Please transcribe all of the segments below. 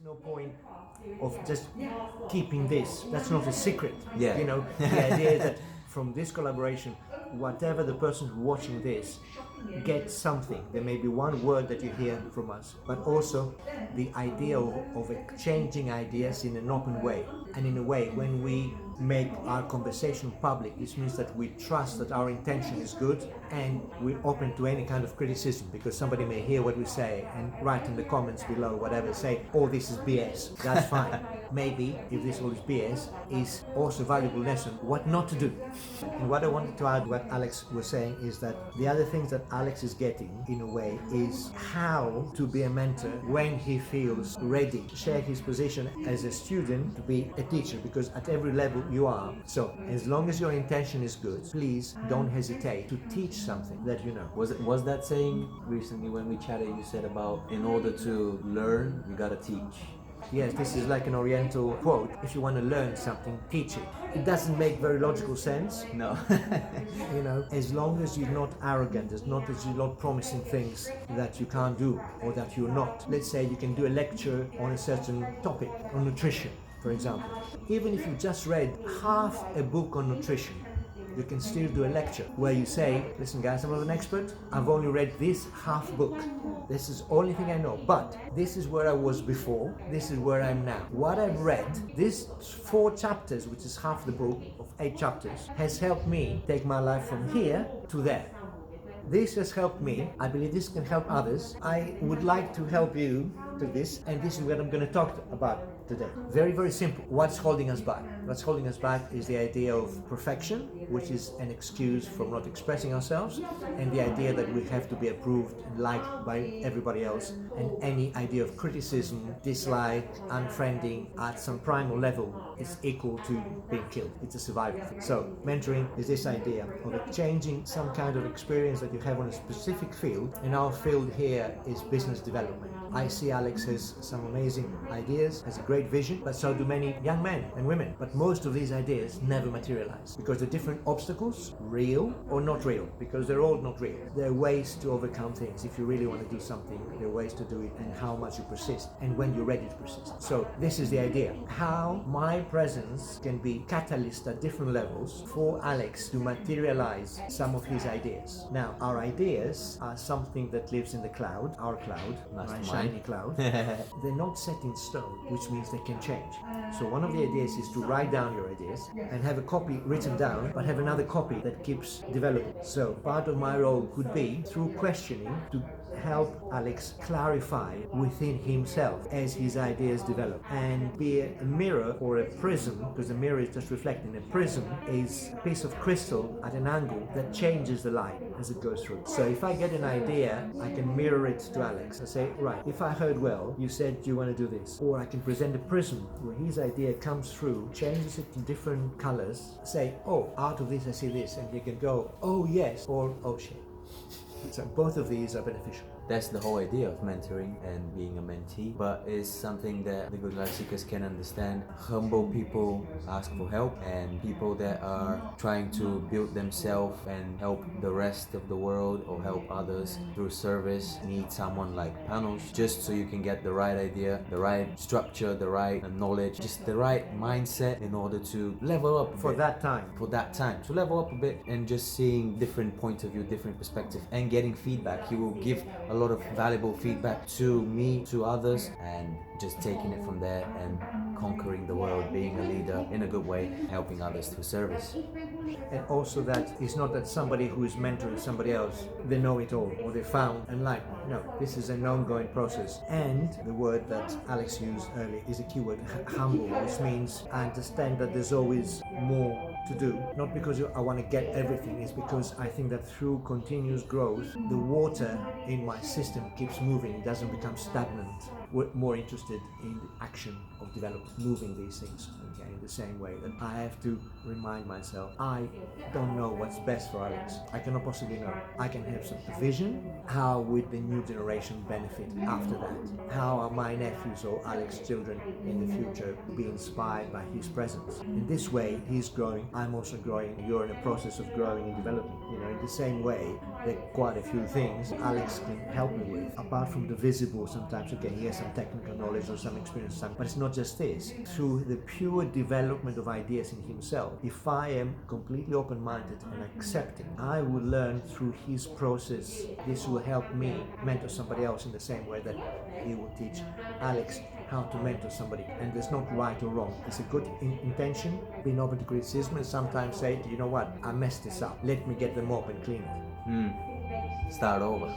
no point of just keeping this. That's not a secret. Yeah. You know, the idea that from this collaboration, whatever the person who's watching this gets something. There may be one word that you hear from us, but also the idea of exchanging ideas in an open way. And in a way, when we make our conversation public, this means that we trust that our intention is good and we're open to any kind of criticism, because somebody may hear what we say and write in the comments below whatever, say, oh, this is BS. That's fine. Maybe if this all is BS, is also a valuable lesson what not to do. And what I wanted to add, what Alex was saying, is that the other things that Alex is getting in a way is how to be a mentor when he feels ready to share his position as a student to be a teacher, because at every level you are. So as long as your intention is good, please don't hesitate to teach something that you know. Was that saying recently when we chatted, you said about in order to learn you gotta teach? Yes, this is like an Oriental quote. If you want to learn something, teach it. It doesn't make very logical sense. No. You know, as long as you're not arrogant, as long as you're not promising things that you can't do or that you're not. Let's say you can do a lecture on a certain topic, on nutrition, for example. Even if you just read half a book on nutrition, you can still do a lecture where you say, listen guys, I'm not an expert, I've only read this half book. This is the only thing I know, but this is where I was before, this is where I'm now. What I've read, these 4 chapters, which is half the book of 8 chapters, has helped me take my life from here to there. This has helped me. I believe this can help others. I would like to help you to this, and this is what I'm going to talk about today. Very, very simple. What's holding us back? What's holding us back is the idea of perfection, which is an excuse for not expressing ourselves, and the idea that we have to be approved and liked by everybody else, and any idea of criticism, dislike, unfriending at some primal level is equal to being killed. It's a survival thing. So mentoring is this idea of exchanging some kind of experience that you have on a specific field, and our field here is business development. I see Alex has some amazing ideas, has a great vision, but so do many young men and women. But most of these ideas never materialize because the different obstacles, real or not real, because they're all not real. There are ways to overcome things. If you really want to do something, there are ways to do it, and how much you persist and when you're ready to persist. So this is the idea. How my presence can be catalyst at different levels for Alex to materialize some of his ideas. Now, our ideas are something that lives in the cloud, our cloud, my shiny cloud. They're not set in stone, which means they can change. So one of the ideas is to write down your ideas and have a copy written down, but have another copy that keeps developing. So part of my role could be through questioning to help Alex clarify within himself as his ideas develop, and be a mirror or a prism, because the mirror is just reflecting. A prism is a piece of crystal at an angle that changes the light as it goes through. So if I get an idea, I can mirror it to Alex. I say, right, if I heard well, you said you want to do this. Or I can present a prism where his idea comes through, changes it to different colors, say, oh, out of this I see this, and he can go, oh yes, or oh shit. So both of these are beneficial. That's the whole idea of mentoring and being a mentee, but it's something that the good life seekers can understand. Humble people ask for help, and people that are trying to build themselves and help the rest of the world or help others through service need someone like Panos, just so you can get the right idea, the right structure, the right knowledge, just the right mindset in order to level up for that time. To level up a bit, and just seeing different points of view, different perspectives, and getting feedback. He will give a lot of valuable feedback to me, to others, and just taking it from there and conquering the world, being a leader in a good way, helping others through service. And also that it's not that somebody who is mentoring somebody else, they know it all or they found and like, no, this is an ongoing process. And the word that Alex used earlier is a keyword, humble, which means I understand that there's always more to do, not because I want to get everything, it's because I think that through continuous growth, the water in my system keeps moving, it doesn't become stagnant. We're more interested in the action of development, moving these things, okay, in the same way that I have to remind myself, I don't know what's best for Alex. I cannot possibly know. I can have some vision. How would the new generation benefit after that? How are my nephews or Alex's children in the future be inspired by his presence? In this way, he's growing, I'm also growing, you're in a process of growing and developing. You know, in the same way, there are quite a few things Alex can help me with. Apart from the visible, sometimes, okay, he has some technical knowledge or some experience, but it's not just this. Through the pure development of ideas in himself, if I am completely open-minded and accepting, I will learn through his process. This will help me mentor somebody else in the same way that he will teach Alex how to mentor somebody. And there's not right or wrong. It's a good intention, being open to criticism, and sometimes say, you know what, I messed this up. Let me get the mop and clean it. Start over.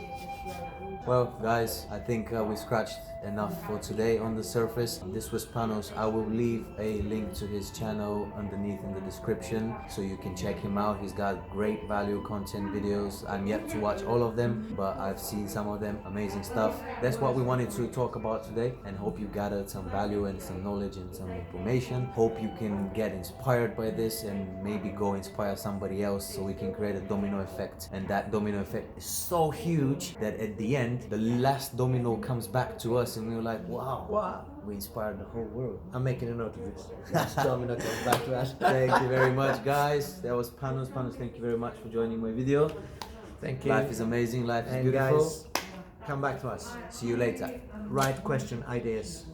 Well, guys, I think we scratched enough for today on the surface. This was Panos. I will leave a link to his channel underneath in the description so you can check him out. He's got great value content videos. I'm yet to watch all of them, but I've seen some of them. Amazing stuff. That's what we wanted to talk about today, and hope you gathered some value and some knowledge and some information. Hope you can get inspired by this and maybe go inspire somebody else so we can create a domino effect. And that domino effect is so huge that at the end, the last domino comes back to us and we're like, wow, we inspired the whole world. I'm making a note of this. This domino comes back to us. Thank you very much, guys. That was Panos. Panos, thank you very much for joining my video. Thank you. Life is amazing, life is and beautiful. Guys, come back to us. See you later. Right question, ideas.